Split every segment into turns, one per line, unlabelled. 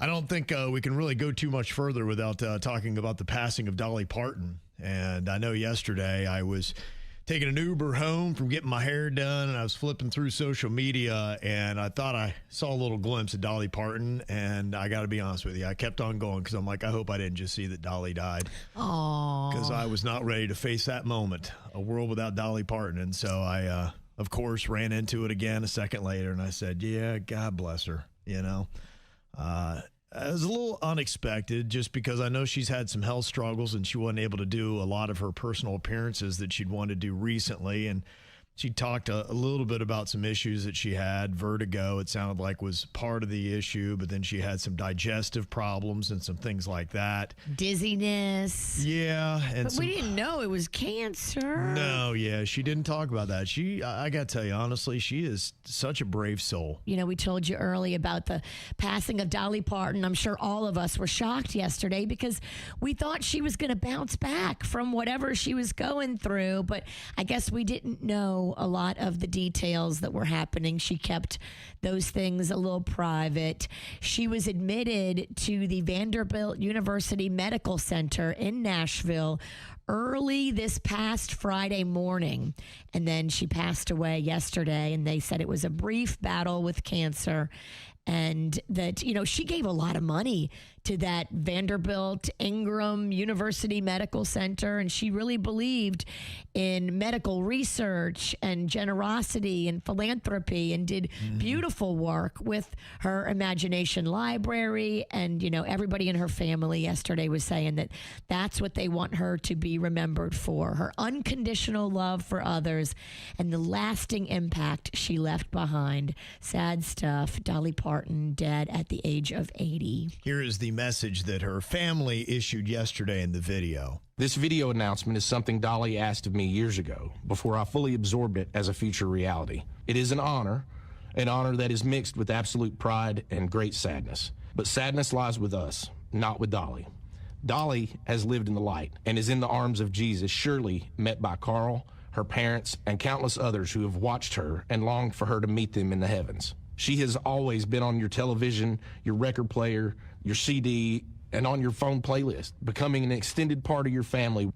I don't think we can really go too much further without talking about the passing of Dolly Parton. And I know yesterday I was taking an Uber home from getting my hair done, and I was flipping through social media, and I thought I saw a little glimpse of Dolly Parton, and I got to be honest with you, I kept on going because I'm like, I hope I didn't just see that Dolly died.
Aww.
Because I was not ready to face that moment, a world without Dolly Parton. And so I, of course, ran into it again a second later, and I said, yeah, God bless her, you know. It was a little unexpected just because I know she's had some health struggles and she wasn't able to do a lot of her personal appearances that she'd wanted to do recently. And she talked a little bit about some issues that she had. Vertigo, it sounded like, was part of the issue, but then she had some digestive problems and some things like that.
Dizziness.
Yeah. And
but we didn't know it was cancer.
No, yeah, she didn't talk about that. I got to tell you, honestly, she is such a brave soul.
You know, we told you early about the passing of Dolly Parton. I'm sure all of us were shocked yesterday because we thought she was going to bounce back from whatever she was going through, but I guess we didn't know a lot of the details that were happening. She kept those things a little private. She was admitted to the Vanderbilt University Medical Center in Nashville early this past Friday morning, and then she passed away yesterday, and they said it was a brief battle with cancer, and that, you know, she gave a lot of money to that Vanderbilt Ingram University Medical Center, and she really believed in medical research and generosity and philanthropy and did beautiful work with her Imagination Library. And, you know, everybody in her family yesterday was saying that that's what they want her to be remembered for, her unconditional love for others and the lasting impact she left behind. Sad stuff. Dolly Parton, dead at the age of 80.
Here is the message that her family issued yesterday in the video.
This video announcement is something Dolly asked of me years ago before I fully absorbed it as a future reality. It is an honor that is mixed with absolute pride and great sadness. But sadness lies with us, not with Dolly. Dolly has lived in the light and is in the arms of Jesus, surely met by Carl, her parents, and countless others who have watched her and longed for her to meet them in the heavens. She has always been on your television, your record player, your CD, and on your phone playlist, becoming an extended part of your family.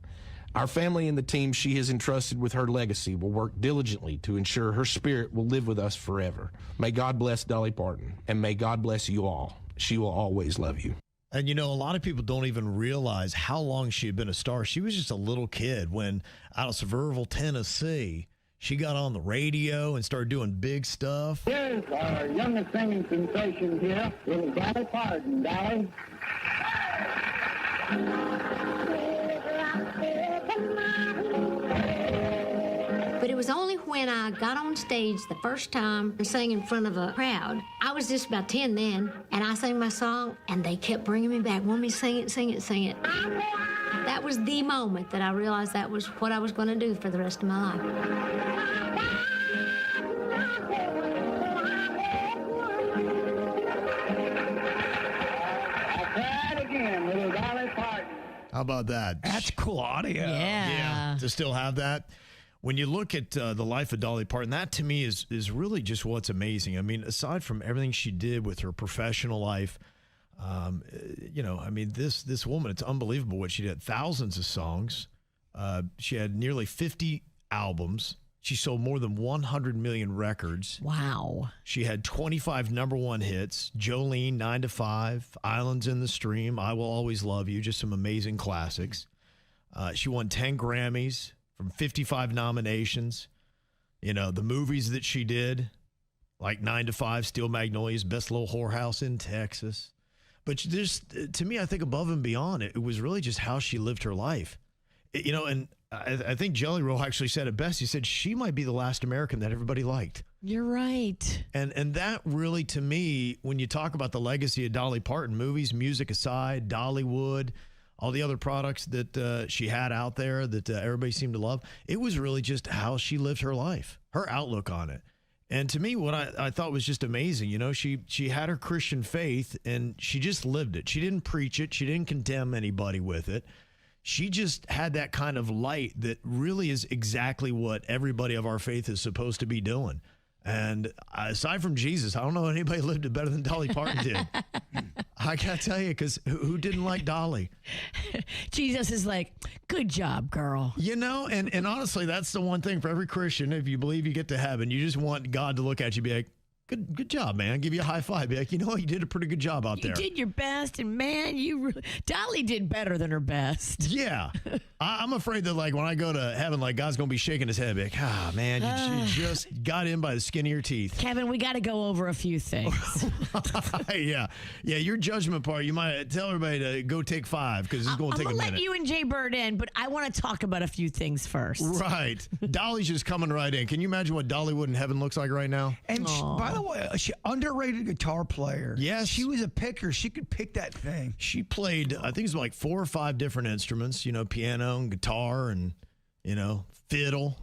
Our family and the team she has entrusted with her legacy will work diligently to ensure her spirit will live with us forever. May God bless Dolly Parton, and may God bless you all. She will always love you.
And, you know, a lot of people don't even realize how long she had been a star. She was just a little kid when out of Sevierville, Tennessee, she got on the radio and started doing big stuff.
Here's our youngest singing sensation here, little Dolly Parton. Dolly.
But it was only when I got on stage the first time and sang in front of a crowd. I was just about 10 then, and I sang my song, and they kept bringing me back, wanting me to sing it, sing it, sing it. That was the moment that I realized that was what I was going to do for the rest of my life.
How about that?
That's cool audio.
Yeah.
To still have that. When you look at the life of Dolly Parton, that to me is really just what's amazing. I mean, aside from everything she did with her professional life, you know, I mean, this woman, it's unbelievable what she did. Thousands of songs. She had nearly 50 albums. She sold more than 100 million records.
Wow.
She had 25 number one hits. Jolene, 9 to 5, Islands in the Stream, I Will Always Love You, just some amazing classics. She won 10 Grammys from 55 nominations. You know, the movies that she did, like 9 to 5, Steel Magnolias, Best Little Whorehouse in Texas. But just, to me, I think above and beyond, it was really just how she lived her life. You know, and I think Jelly Roll actually said it best. He said she might be the last American that everybody liked.
You're right.
And that really, to me, when you talk about the legacy of Dolly Parton, movies, music aside, Dollywood, all the other products that she had out there that everybody seemed to love, it was really just how she lived her life, her outlook on it. And to me, what I thought was just amazing, you know, she had her Christian faith and she just lived it. She didn't preach it. She didn't condemn anybody with it. She just had that kind of light that really is exactly what everybody of our faith is supposed to be doing. And aside from Jesus, I don't know anybody lived it better than Dolly Parton did. I got to tell you, because who didn't like Dolly?
Jesus is like, good job, girl.
You know, and honestly, that's the one thing for every Christian. If you believe you get to heaven, you just want God to look at you and be like, good job, man. Give you a high five. Be like, you know what? You did a pretty good job out there.
You did your best, and man, Dolly did better than her best.
Yeah. I'm afraid that, like, when I go to heaven, like, God's going to be shaking his head. Be like, man, you just got in by the skin of your teeth.
Kevin, we got to go over a few things.
Yeah. Your judgment part, you might tell everybody to go take 5 because it's going to take a minute.
I'm going to let you and Jay Bird in, but I want to talk about a few things first.
Right. Dolly's just coming right in. Can you imagine what Dollywood in heaven looks like right now?
And by the way, she underrated guitar player.
Yes.
She was a picker. She could pick that thing.
She played, I think it's like 4 or 5 different instruments, piano and guitar and, fiddle,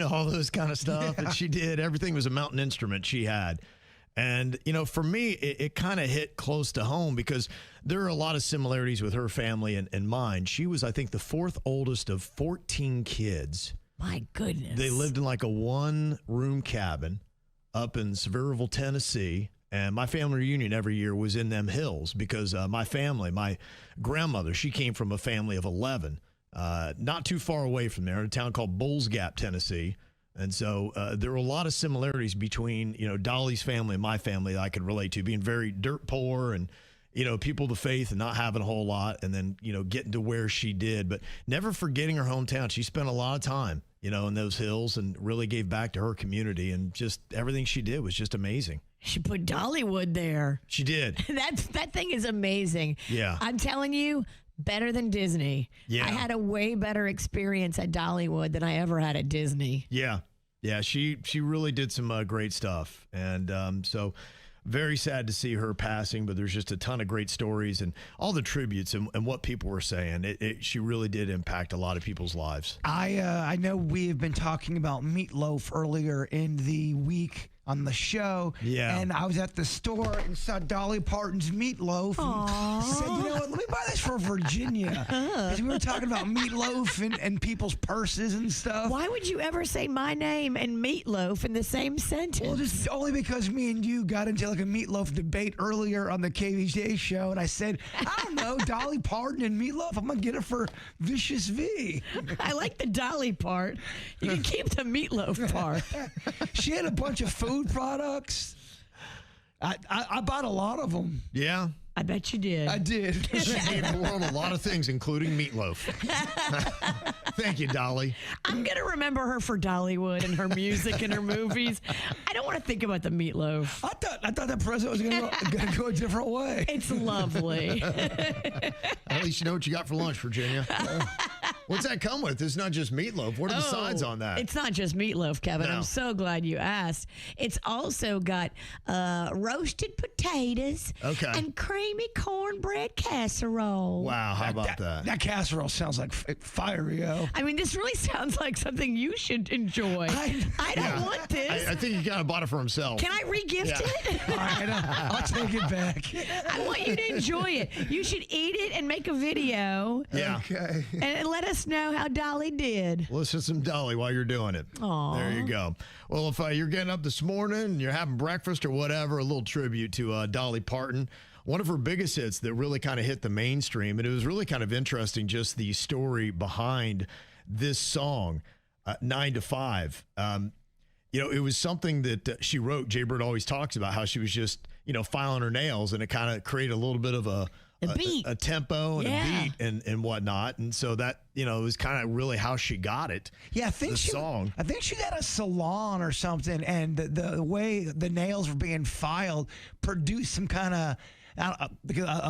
all those kind of stuff that she did. Everything was a mountain instrument she had. And, for me, it kind of hit close to home because there are a lot of similarities with her family and mine. She was, I think, the 4th oldest of 14 kids.
My goodness.
They lived in like a 1-room cabin up in Sevierville, Tennessee. And my family reunion every year was in them hills because my grandmother, she came from a family of 11, not too far away from there, in a town called Bulls Gap, Tennessee. And so there were a lot of similarities between, Dolly's family and my family that I could relate to, being very dirt poor and, people of the faith and not having a whole lot, and then, getting to where she did, but never forgetting her hometown. She spent a lot of time, in those hills and really gave back to her community, and just everything she did was just amazing.
She put Dollywood there.
She did.
That thing is amazing.
Yeah.
I'm telling you, better than Disney.
Yeah.
I had a way better experience at Dollywood than I ever had at Disney.
Yeah. Yeah, she really did some great stuff. And so very sad to see her passing, but there's just a ton of great stories and all the tributes and what people were saying. She really did impact a lot of people's lives.
I know we have been talking about meatloaf earlier in the week on the show.
Yeah.
And I was at the store and saw Dolly Parton's meatloaf. And said, you know what, let me buy this for Virginia. Because we were talking about meatloaf and people's purses and stuff.
Why would you ever say my name and meatloaf in the same sentence?
Well, just only because me and you got into like a meatloaf debate earlier on the KVJ show. And I said, I don't know, Dolly Parton and meatloaf, I'm going to get it for Vicious V.
I like the Dolly part. You can keep the meatloaf part.
She had a bunch of food products. I bought a lot of them.
Yeah.
I bet you did.
I did.
She gave the world a lot of things, including meatloaf. Thank you, Dolly.
I'm going to remember her for Dollywood and her music and her movies. I don't want to think about the meatloaf.
I thought that present was going to go a different way.
It's lovely.
At least you know what you got for lunch, Virginia. What's that come with? It's not just meatloaf. What are the sides on that?
It's not just meatloaf, Kevin.
No.
I'm so glad you asked. It's also got roasted potatoes and creamy cornbread casserole.
Wow, how about that?
That casserole sounds like fire, yo.
I mean, this really sounds like something you should enjoy. I don't want this.
I think he kind of bought it for himself.
Can I re-gift it?
All right, I'll take it back.
I want you to enjoy it. You should eat it and make a video.
Yeah.
Okay.
And let us know how Dolly did.
Listen to some Dolly while you're doing it.
Aw.
There you go. Well, if you're getting up this morning and you're having breakfast or whatever, a little tribute to Dolly Parton. One of her biggest hits that really kind of hit the mainstream, and it was really kind of interesting, just the story behind this song, 9 to 5. It was something that she wrote. Jay Bird always talks about how she was just, filing her nails, and it kind of created a little bit of a
beat,
a tempo and
yeah,
a beat and whatnot. And so that, it was kind of really how she got it.
Yeah, I think she had a salon or something, and the way the nails were being filed produced some kind of a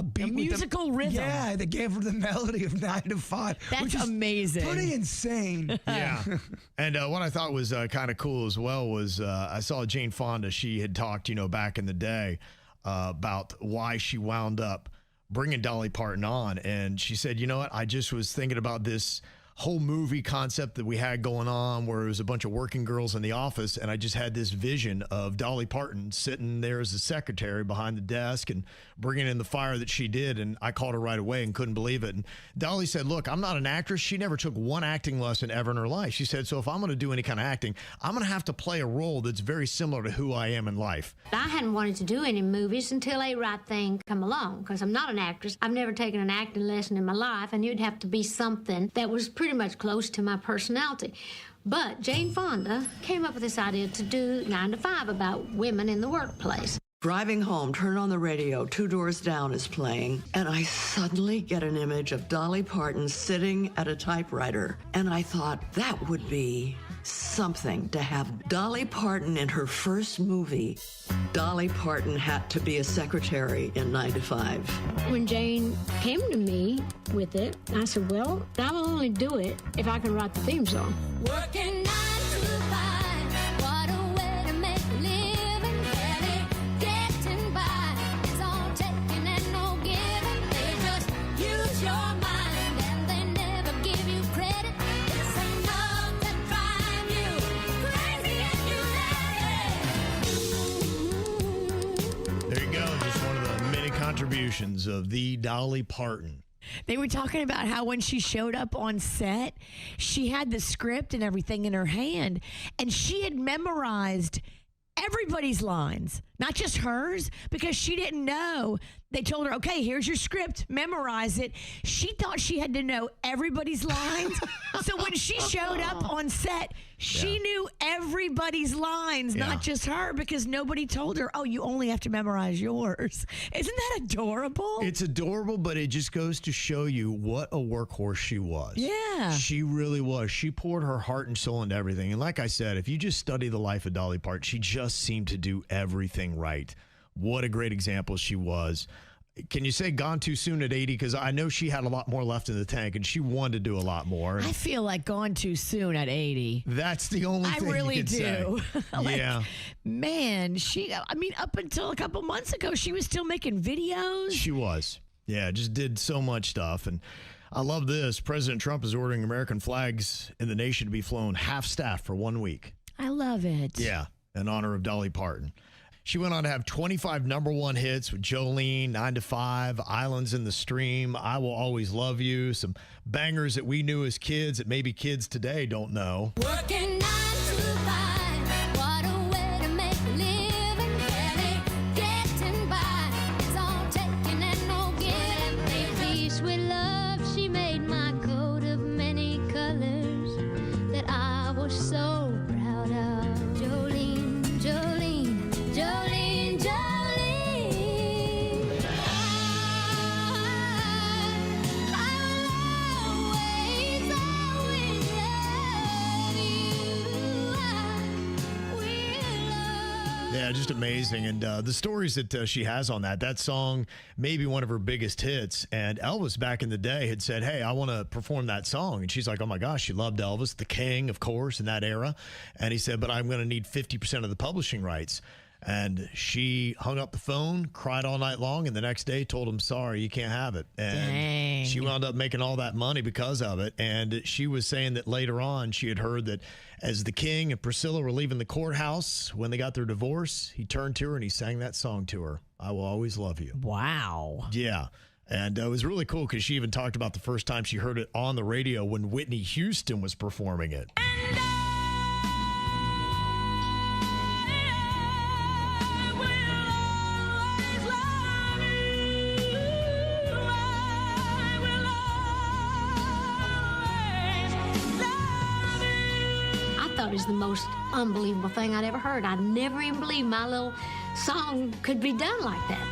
beat,
a musical rhythm.
Yeah, that gave her the melody of 9 to 5.
That's
which is
amazing.
Pretty insane.
Yeah. And what I thought was kind of cool as well was I saw Jane Fonda. She had talked, back in the day about why she wound up bringing Dolly Parton on. And she said, you know what? I just was thinking about this whole movie concept that we had going on where it was a bunch of working girls in the office, and I just had this vision of Dolly Parton sitting there as the secretary behind the desk and bringing in the fire that she did, and I called her right away and couldn't believe it. And Dolly said, look, I'm not an actress. She never took one acting lesson ever in her life. She said, so if I'm going to do any kind of acting, I'm going to have to play a role that's very similar to who I am in life.
I hadn't wanted to do any movies until A Right Thing come along, because I'm not an actress. I've never taken an acting lesson in my life, and it'd have to be something that was pretty much close to my personality. But Jane Fonda came up with this idea to do 9 to 5 about women in the workplace.
Driving home, turn on the radio, Two Doors Down is playing, and I suddenly get an image of Dolly Parton sitting at a typewriter. And I thought that would be something to have Dolly Parton in her first movie. Dolly Parton had to be a secretary in 9 to 5.
When Jane came to me with it, I said, well, I will only do it if I can write the theme song.
Working 9 to 5, what a way to make a living, barely getting by. It's all taking and no giving. They just use your mind and they never give you credit. It's enough to drive you crazy and you let it.
There you go, just one of the many contributions of the Dolly Parton.
They were talking about how when she showed up on set, she had the script and everything in her hand, and she had memorized everybody's lines, not just hers, because she didn't know. They told her, okay, here's your script, memorize it. She thought she had to know everybody's lines. So when she showed up on set, she knew everybody's lines, not just her, because nobody told her, oh, you only have to memorize yours. Isn't that adorable?
It's adorable, but it just goes to show you what a workhorse she was.
Yeah.
She really was. She poured her heart and soul into everything. And like I said, if you just study the life of Dolly Parton, she just seemed to do everything right. What a great example she was. Can you say gone too soon at 80? Because I know she had a lot more left in the tank, and she wanted to do a lot more.
I feel like gone too soon at 80.
That's the only thing
I really
you can
do.
say. Yeah.
Man, up until a couple months ago, she was still making videos.
She was. Yeah, just did so much stuff. And I love this. President Trump is ordering American flags in the nation to be flown half staff for 1 week.
I love it.
Yeah, in honor of Dolly Parton. She went on to have 25 #1 hits with Jolene, 9 to 5, Islands in the Stream, I Will Always Love You, some bangers that we knew as kids that maybe kids today don't know.
Working 9 to 5, what a way to make a living, barely getting by. It's all taking and no giving. Baby, sweet love, she made my coat of many colors that I was so proud of. Jolene, Jolene, Jolene, Jolene. I will always, always love you. I will love.
Yeah, just amazing. And the stories that she has on that song may be one of her biggest hits. And Elvis back in the day had said, hey, I want to perform that song. And she's like, oh my gosh, she loved Elvis, the king, of course, in that era. And he said, but I'm going to need 50% of the publishing rights. And she hung up the phone, cried all night long, and the next day told him, sorry, you can't have it. And
Dang.
she wound up making all that money because of it. And she was saying that later on she had heard that as the king and Priscilla were leaving the courthouse when they got their divorce, he turned to her and he sang that song to her, I Will Always Love You.
Wow.
Yeah. And it was really cool because she even talked about the first time she heard it on the radio when Whitney Houston was performing it.
It was the most unbelievable thing I'd ever heard. I'd never even believed my little song could be done like that.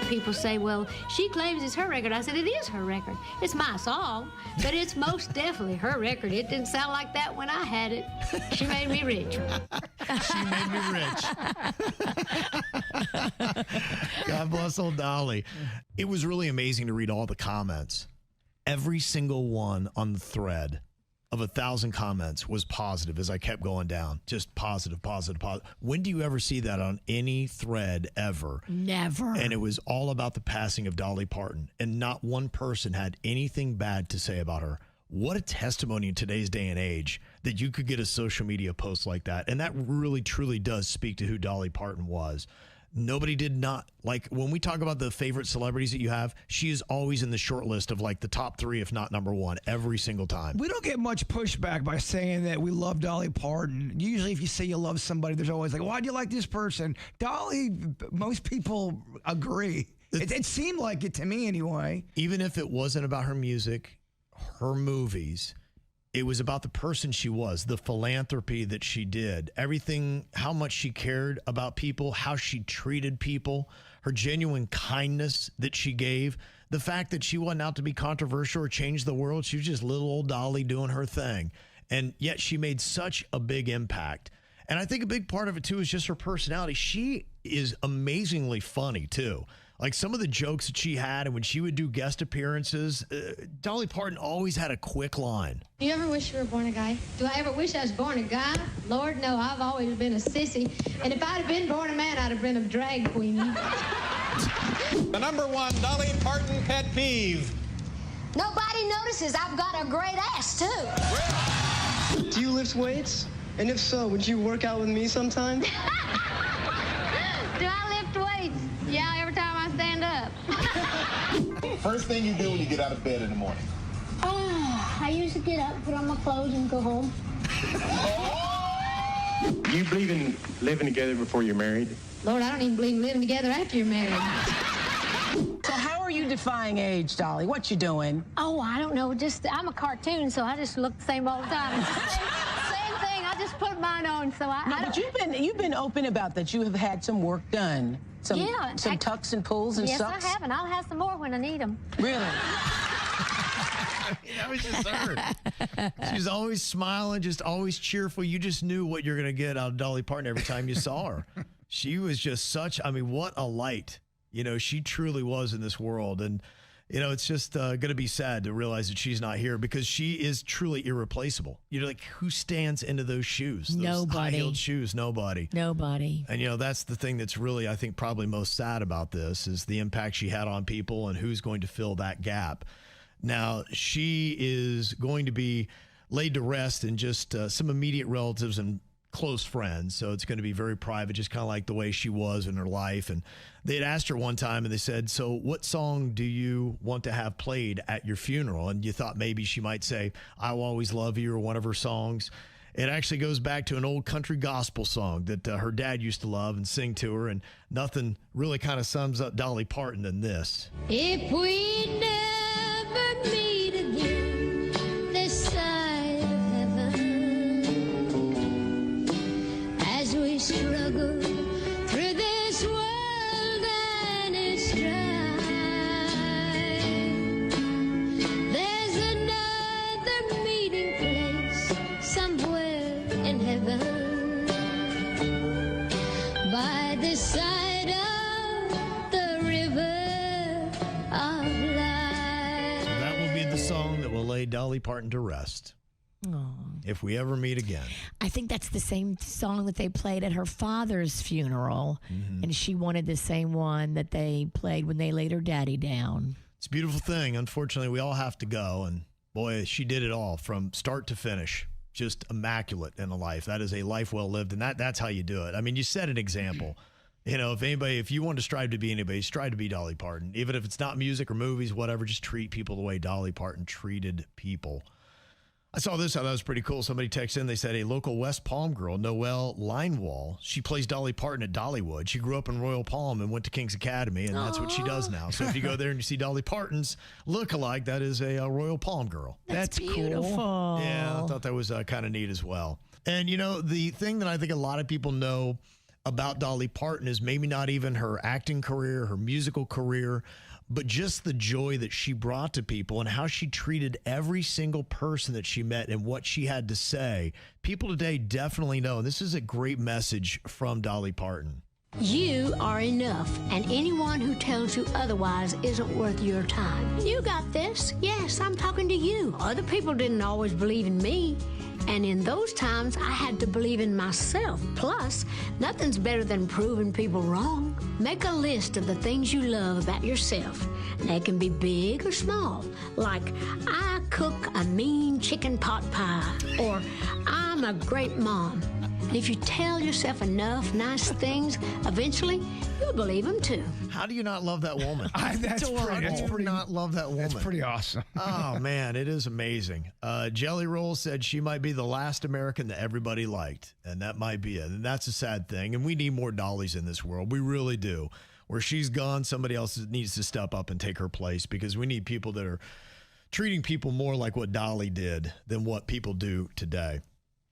People say, well, she claims it's her record. I said, it is her record. It's my song, but it's most definitely her record. It didn't sound like that when I had it. She made me rich.
She made me rich. God bless old Dolly. It was really amazing to read all the comments. Every single one on the thread of 1,000 comments was positive as I kept going down. Just positive, positive, positive. When do you ever see that on any thread ever?
Never.
And it was all about the passing of Dolly Parton. And not one person had anything bad to say about her what a testimony in today's day and age that you could get a social media post like that. And that really, truly does speak to who Dolly Parton was. Nobody did not, like, when we talk about the favorite celebrities that you have, she is always in the short list of like the top 3, if not number 1, every single time.
We don't get much pushback by saying that we love Dolly Parton. Usually if you say you love somebody, there's always like, why do you like this person? Dolly, most people agree. It seemed like it to me anyway.
Even if it wasn't about her music, her movies, it was about the person she was, the philanthropy that she did, everything, how much she cared about people, how she treated people, her genuine kindness that she gave, the fact that she wasn't out to be controversial or change the world. She was just little old Dolly doing her thing. And yet she made such a big impact. And I think a big part of it, too, is just her personality. She is amazingly funny, too. Like some of the jokes that she had, and when she would do guest appearances, Dolly Parton always had a quick line.
Do you ever wish you were born a guy? Do I ever wish I was born a guy? Lord, no, I've always been a sissy. And if I'd have been born a man, I'd have been a drag queen.
The number 1 Dolly Parton pet peeve.
Nobody notices I've got a great ass, too.
Do you lift weights? And if so, would you work out with me sometime?
Do I lift weights? Yeah, every time I stand up.
First thing you do when you get out of bed in the morning?
I usually get up, put on my clothes, and go home.
You believe in living together before you're married?
Lord, I don't even believe in living together after you're married.
So how are you defying age, Dolly? What you doing?
Oh, I don't know. I'm a cartoon, so I just look the same all the time. Same thing. I just put mine on, so I don't.
But you've been open about that. You have had some work done. Some tucks and pulls and sucks.
Yes, I have, and I'll have some more when I need them.
Really?
That was just her. She's always smiling, just always cheerful. You just knew what you're going to get out of Dolly Parton every time you saw her. She was just such, I mean, what a light. You know, she truly was in this world. And, you know, it's just going to be sad to realize that she's not here because she is truly irreplaceable. You know, like, who stands into those shoes? Those
Nobody.
high-heeled shoes? Nobody.
Nobody.
And, you know, that's the thing that's really, I think, probably most sad about this is the impact she had on people and who's going to fill that gap. Now, she is going to be laid to rest in just some immediate relatives and close friends. So it's going to be very private, just kind of like the way she was in her life. And they had asked her one time and they said, so what song do you want to have played at your funeral? And you thought maybe she might say, I Will Always Love You, or one of her songs. It actually goes back to an old country gospel song that her dad used to love and sing to her. And nothing really kind of sums up Dolly Parton than this.
If we never meet again this side of heaven, as we struggle through this world and its strife, there's another meeting place somewhere in heaven, by the side of the river of life.
That will be the song that will lay Dolly Parton to rest.
Aw.
If we ever meet again.
I think that's the same song that they played at her father's funeral, and she wanted the same one that they played when they laid her daddy down.
It's a beautiful thing. Unfortunately, we all have to go, and boy, she did it all from start to finish. Just immaculate in a life. That is a life well lived, and that's how you do it. I mean, you set an example. You know, if you want to strive to be anybody, strive to be Dolly Parton. Even if it's not music or movies, whatever, just treat people the way Dolly Parton treated people. I saw this, I thought it was pretty cool. Somebody texted in, they said, a local West Palm girl, Noelle Linewall, she plays Dolly Parton at Dollywood. She grew up in Royal Palm and went to King's Academy, and that's what she does now. So if you go there and you see Dolly Parton's look-alike, that is a Royal Palm girl.
That's beautiful.
Cool. Yeah, I thought that was kind of neat as well. And, you know, the thing that I think a lot of people know about Dolly Parton is maybe not even her acting career, her musical career, but just the joy that she brought to people and how she treated every single person that she met and what she had to say. People today definitely know. This is a great message from Dolly Parton.
You are enough, and anyone who tells you otherwise isn't worth your time. You got this. Yes, I'm talking to you. Other people didn't always believe in me, and in those times, I had to believe in myself. Plus, nothing's better than proving people wrong. Make a list of the things you love about yourself. They can be big or small, like I cook a mean chicken pot pie, or I'm a great mom. And if you tell yourself enough nice things, eventually you'll believe them too.
How do you not love that woman?
That's pretty
not love that woman.
That's pretty awesome.
Oh, man, it is amazing. Jelly Roll said she might be the last American that everybody liked, and that might be it. And that's a sad thing, and we need more Dollys in this world. We really do. Where she's gone, somebody else needs to step up and take her place, because we need people that are treating people more like what Dolly did than what people do today.